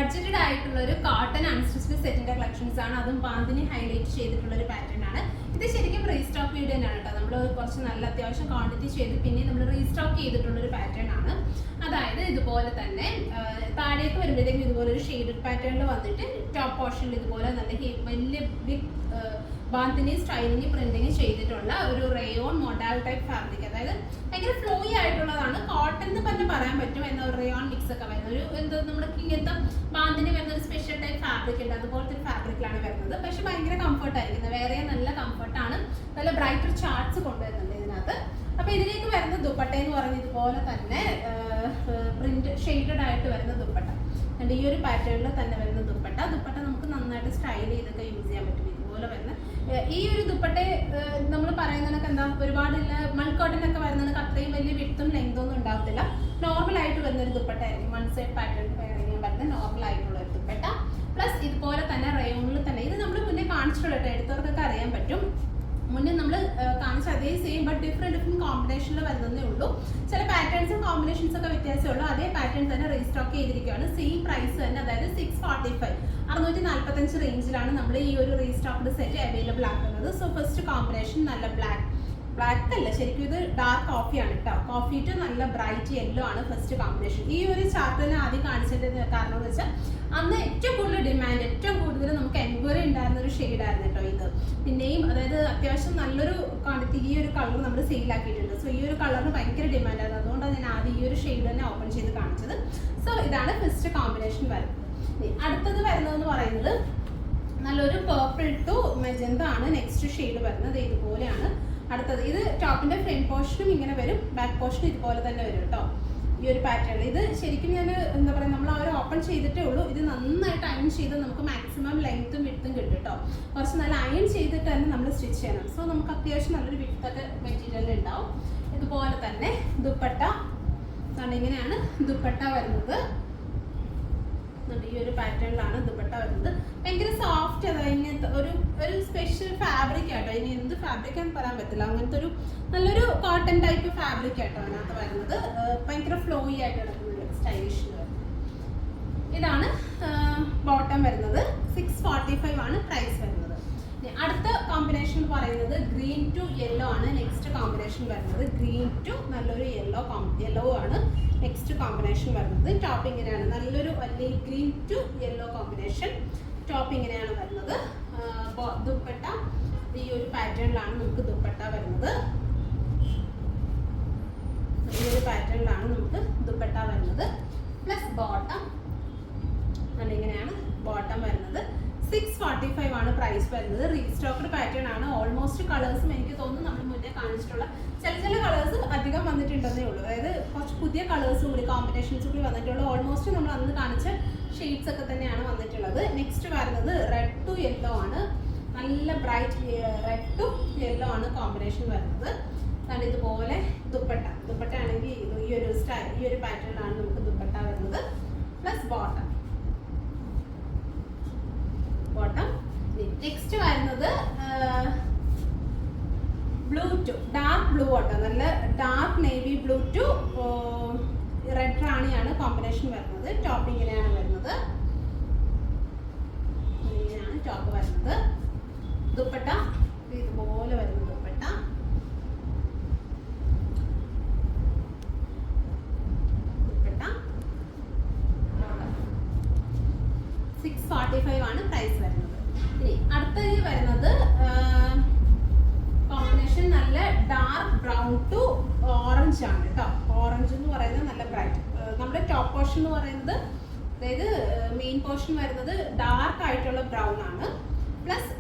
Budgeted ആയിട്ടുള്ള ഒരു cotton unstitched സെറ്റിന്റെ കളക്ഷൻസ് ആണ്. അതും ബാന്തിനി ഹൈലൈറ്റ് ചെയ്തിട്ടുള്ള ഒരു പാറ്റേൺ ആണ്. ഇത് ശരിക്കും റീസ്റ്റോക്ക് വീഡിയോ തന്നെയാണ് കേട്ടോ. നമ്മൾ കുറച്ച് നല്ല അത്യാവശ്യം ക്വാണ്ടിറ്റി ചെയ്ത് പിന്നെ നമ്മൾ റീസ്റ്റോക്ക് ചെയ്തിട്ടുള്ള ഒരു പാറ്റേൺ ആണ്. അതായത് ഇതുപോലെ തന്നെ താഴേക്ക് വരുമ്പോഴത്തേക്കും ഇതുപോലെ ഒരു ഷെയ്ഡഡ് പാറ്റേണിൽ വന്നിട്ട് ടോപ്പ് പോർഷനിൽ ഇതുപോലെ നല്ല വലിയ ബിഗ് ബാന്തിനി സ്റ്റൈലിംഗ് പ്രിന്റിങ് ചെയ്തിട്ടുള്ള ഒരു റയോൺ മോഡൽ ടൈപ്പ് ഫാബ്രിക്. അതായത് ഭയങ്കര ഫ്ലോയി ആയിട്ടുള്ളതാണ്. കോട്ടൺ എന്ന് തന്നെ പറയാൻ പറ്റും. എന്ന ഒരു റയോൺ മിക്സ് ഒക്കെ വരുന്ന ഒരു എന്താ നമ്മുടെ ഇങ്ങനത്തെ ബാന്തിനി വരുന്ന ഒരു സ്പെഷ്യൽ ടൈപ്പ് ഫാബ്രിക് ഉണ്ട്. അതുപോലത്തെ ഒരു ഫാബ്രിക്കിലാണ് വരുന്നത്. പക്ഷെ ഭയങ്കര കംഫർട്ട് ആയിരിക്കുന്നത്. വേറെ നല്ല കംഫർട്ടാണ്. നല്ല ബ്രൈറ്റർ ചാർട്ട്സ് കൊണ്ടുവരുന്നുണ്ട് ഇതിനകത്ത്. അപ്പൊ ഇതിലേക്ക് വരുന്ന ദുപ്പട്ട എന്ന് പറയുന്നത് ഇതുപോലെ തന്നെ പ്രിന്റ് ഷെയ്ഡഡ് ആയിട്ട് വരുന്ന ദുപ്പട്ട. ഈ ഒരു പാറ്റേണിൽ തന്നെ വരുന്ന ദുപ്പട്ട നമുക്ക് നന്നായിട്ട് സ്റ്റൈൽ ചെയ്തൊക്കെ യൂസ് ചെയ്യാൻ പറ്റും. ഇതുപോലെ വരുന്ന ഈ ഒരു ദുപ്പട്ട നമ്മൾ പറയുന്നതിനൊക്കെ എന്താ ഒരുപാടില്ല മൾക്കോട്ടനൊക്കെ വരുന്നതിനൊക്കെ അത്രയും വലിയ വിട്ടും ലെങ്തും ഒന്നും ഉണ്ടാകത്തില്ല. നോർമൽ ആയിട്ട് വരുന്ന ഒരു ദുപ്പട്ട ആയിരിക്കും. വൺ സൈഡ് പാറ്റേൺ ചെയ്യാൻ പറ്റുന്ന നോർമൽ ആയിട്ടുള്ള ഒരു ദുപ്പട്ട. പ്ലസ് ഇതുപോലെ തന്നെ റയോണിൽ തന്നെ ഇത് നമ്മൾ മുന്നേ കാണിച്ചിട്ടുള്ള എടുത്തവർക്കൊക്കെ അറിയാൻ പറ്റും. മുന്നേ നമ്മൾ കാണിച്ച അതേ സെയിം ബട്ട് ഡിഫറെൻറ്റ് കോമ്പിനേഷനിൽ വരുന്നതേ ഉള്ളൂ. ചില പാറ്റേൺസും കോമ്പിനേഷൻസ് ഒക്കെ വ്യത്യാസമേ ഉള്ളൂ. അതേ പാറ്റേൺ തന്നെ റീസ്റ്റോക്ക് ചെയ്തിരിക്കുകയാണ്. സെയിം പ്രൈസ് തന്നെ, അതായത് 645 645 റേഞ്ചിലാണ് നമ്മൾ ഈ ഒരു റീസ്റ്റോക്ക്ഡ് സെറ്റ് അവൈലബിൾ ആക്കുന്നത്. സോ ഫസ്റ്റ് കോമ്പിനേഷൻ നല്ല ബ്ലാക്ക് അല്ല, ശരിക്കും ഇത് ഡാർക്ക് കോഫിയാണ് കേട്ടോ. കോഫി ടു നല്ല ബ്രൈറ്റ് യെല്ലോ ആണ് ഫസ്റ്റ് കോമ്പിനേഷൻ. ഈ ഒരു ചാർട്ട് തന്നെ ആദ്യം കാണിച്ചതിന്റെ കാരണം എന്ന് വെച്ചാൽ അന്ന് ഏറ്റവും കൂടുതൽ ഡിമാൻഡ്, ഏറ്റവും കൂടുതൽ നമുക്ക് എൻക്വയറി ഉണ്ടായിരുന്ന ഒരു ഷെയ്ഡായിരുന്നു കേട്ടോ ഇത്. പിന്നെയും അതായത് അത്യാവശ്യം നല്ലൊരു ക്വാണ്ടിറ്റി ഈ ഒരു കളർ നമ്മൾ സെയിലാക്കിയിട്ടുണ്ട്. സോ ഈ ഒരു കളറിന് ഭയങ്കര ഡിമാൻഡായിരുന്നു. അതുകൊണ്ടാണ് ഞാൻ ആദ്യം ഈ ഒരു ഷെയ്ഡ് തന്നെ ഓപ്പൺ ചെയ്ത് കാണിച്ചത്. സോ ഇതാണ് ഫസ്റ്റ് കോമ്പിനേഷൻ വരുന്നത്. അടുത്തത് വരുന്നതെന്ന് പറയുന്നത് നല്ലൊരു പേർപ്പിൾ ടു മെജന്ത ആണ് നെക്സ്റ്റ് ഷെയ്ഡ് വരുന്നത്. ഇതുപോലെയാണ് അടുത്തത്. ഇത് ടോപ്പിന്റെ ഫ്രണ്ട് പോർഷനും ഇങ്ങനെ വരും, ബാക്ക് പോർഷനും ഇതുപോലെ തന്നെ വരും കേട്ടോ. ഈ ഒരു പാറ്റേൺ ഇത് ശരിക്കും ഞാൻ എന്താ പറയുക, നമ്മൾ ആ ഒരു ഓപ്പൺ ചെയ്തിട്ടേ ഉള്ളൂ. ഇത് നന്നായിട്ട് അയൺ ചെയ്ത് നമുക്ക് മാക്സിമം ലെങ്ത്തും വിഡ്ത്തും കിട്ടും കേട്ടോ. കുറച്ച് നല്ല അയൺ ചെയ്തിട്ട് തന്നെ നമ്മൾ സ്റ്റിച്ച് ചെയ്യണം. സോ നമുക്ക് അത്യാവശ്യം നല്ലൊരു വിഡ്ത്തൊക്കെ മെറ്റീരിയൽ ഉണ്ടാവും. ഇതുപോലെ തന്നെ ദുപ്പട്ട ഇങ്ങനെയാണ് ദുപ്പട്ട വരുന്നത്. ഈ ഒരു പാറ്റേണിലാണ് ദുപ്പട്ട വരുന്നത്. ഭയങ്കര സോഫ്റ്റ്, അതായത് ഇങ്ങനത്തെ ഒരു സ്പെഷ്യൽ ഫാബ്രിക് ആട്ടോ. ഇനി എന്ത് ഫാബ്രിക് എന്ന് പറയാൻ പറ്റില്ല. അങ്ങനത്തെ ഒരു നല്ലൊരു കോട്ടൺ ടൈപ്പ് ഫാബ്രിക് ആട്ടോ അതിനകത്ത് വരുന്നത്. ഭയങ്കര ഫ്ലോയി ആയിട്ട് കിടക്കുന്ന സ്റ്റൈലിഷ് വരുന്നത്. ഇതാണ് ബോട്ടം വരുന്നത്. 645 ആണ് പ്രൈസ് വരുന്നത്. അടുത്ത കോമ്പിനേഷൻ എന്ന് പറയുന്നത് ഗ്രീൻ ടു യെല്ലോ ആണ് നെക്സ്റ്റ് കോമ്പിനേഷൻ വരുന്നത്. ഗ്രീൻ ടു നല്ലൊരു യെല്ലോ ആണ് നെക്സ്റ്റ് കോമ്പിനേഷൻ വരുന്നത്. ടോപ്പ് ഇങ്ങനെയാണ്, നല്ലൊരു green to yellow combination. Top ഇങ്ങനെയാണ് വരുന്നത്. ദുപ്പട്ട ഈ ഒരു പാറ്റേണിലാണ് നമുക്ക് ദുപ്പട്ട വരുന്നത്. ഈ ഒരു പാറ്റേണിലാണ് നമുക്ക് ദുപ്പട്ട വരുന്നത്. പ്ലസ് ബോട്ടം ഇങ്ങനെയാണ് ബോട്ടം വരുന്നത്. 645 ആണ് പ്രൈസ് വരുന്നത്. റീസ്റ്റോക്ക്ഡ് പാറ്റേൺ ആണ്. ഓൾമോസ്റ്റ് കളേഴ്സും എനിക്ക് തോന്നുന്നു നമ്മൾ മുന്നേ കാണിച്ചിട്ടുള്ള ചില കളേഴ്സ് അധികം വന്നിട്ടുണ്ടെന്നേ ഉള്ളൂ. അതായത് കുറച്ച് പുതിയ കളേഴ്സും കൂടി കോമ്പിനേഷൻസും കൂടി വന്നിട്ടുള്ളൂ. ഓൾമോസ്റ്റ് നമ്മൾ അന്ന് കാണിച്ച ഷെയ്ഡ്സ് ഒക്കെ തന്നെയാണ് വന്നിട്ടുള്ളത്. നെക്സ്റ്റ് വരുന്നത് റെഡ് ടു യെല്ലോ ആണ്. നല്ല ബ്രൈറ്റ് റെഡ് ടു യെല്ലോ ആണ് കോമ്പിനേഷൻ വരുന്നത്. അതാണ് ഇതുപോലെ ദുപ്പട്ട ആണെങ്കിൽ ഈ ഒരു പാറ്റേണിലാണ് നമുക്ക് ദുപ്പട്ട വരുന്നത്. പ്ലസ് ബോട്ടം നെക്സ്റ്റ് വരുന്നത് ബ്ലൂ ടു ഡാർക്ക് ബ്ലൂ ആട്ടോ. നല്ല dark navy blue to red റാണിയാണ് കോമ്പിനേഷൻ വരുന്നത്. ടോപ്പ് ഇങ്ങനെയാണ് വരുന്നത്. ഇങ്ങനെയാണ് ടോപ്പ് വരുന്നത്. ദുപ്പട്ട ഇതുപോലെ വരുന്ന ദുപ്പട്ട. 645 ആണ് പ്രൈസ് വരുന്നത്. ഇനി അടുത്തത് വരുന്നത് കോമ്പിനേഷൻ നല്ല ഡാർക്ക് ബ്രൗൺ ടു ഓറഞ്ച് ആണ് കേട്ടോ. ഓറഞ്ച് എന്ന് പറയുന്നത് നല്ല ബ്രൈറ്റ്. നമ്മുടെ ടോപ്പ് പോർഷൻ എന്ന് പറയുന്നത്, അതായത് മെയിൻ പോർഷൻ വരുന്നത് ഡാർക്ക് ആയിട്ടുള്ള ബ്രൗൺ ആണ്. പ്ലസ്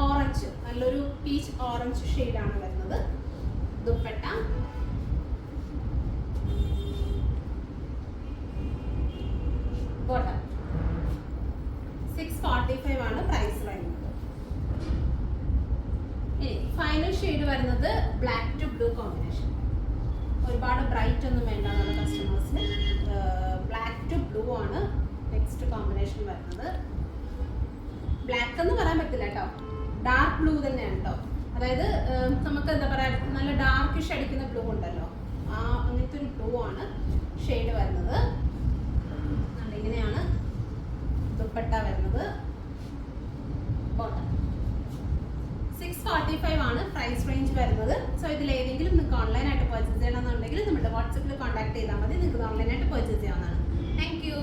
ഓറഞ്ച് നല്ലൊരു പീച്ച് ഓറഞ്ച് ഷെയ്ഡാണ് വരുന്നത്. ദുപ്പട്ട 645 ആണ് പ്രൈസ് വരുന്നത്. ഇനി ഫൈനൽ ഷെയ്ഡ് വരുന്നത് ബ്ലാക്ക് ടു ബ്ലൂ കോമ്പിനേഷൻ. ഒരുപാട് ബ്രൈറ്റ് ഒന്നും വേണ്ട നമ്മുടെ കസ്റ്റമേഴ്സിന്. ബ്ലാക്ക് ടു ബ്ലൂ ആണ് നെക്സ്റ്റ് കോമ്പിനേഷൻ വരുന്നത്. ബ്ലാക്ക് എന്ന് പറയാൻ പറ്റില്ല കേട്ടോ, ഡാർക്ക് ബ്ലൂ തന്നെയാണ് കേട്ടോ. അതായത് നമുക്ക് എന്താ പറയുക, നല്ല ഡാർക്കിഷ് അടിക്കുന്ന ബ്ലൂ ഉണ്ടല്ലോ, അങ്ങനത്തെ ഒരു ബ്ലൂ ആണ് ഷെയ്ഡ് വരുന്നത്. ഇങ്ങനെയാണ് വരുന്നത്. ബോട്ടം 645 ആണ് പ്രൈസ് റേഞ്ച് വരുന്നത്. സോ ഇതിൽ ഏതെങ്കിലും നിങ്ങൾക്ക് ഓൺലൈനായിട്ട് പർച്ചേസ് ചെയ്യണമെന്നുണ്ടെങ്കിൽ നമ്മുടെ വാട്സപ്പിൽ കോൺടാക്ട് ചെയ്താൽ മതി. നിങ്ങൾക്ക് ഓൺലൈനായിട്ട് പർച്ചേസ് ചെയ്യാവുന്നതാണ്. Thank you.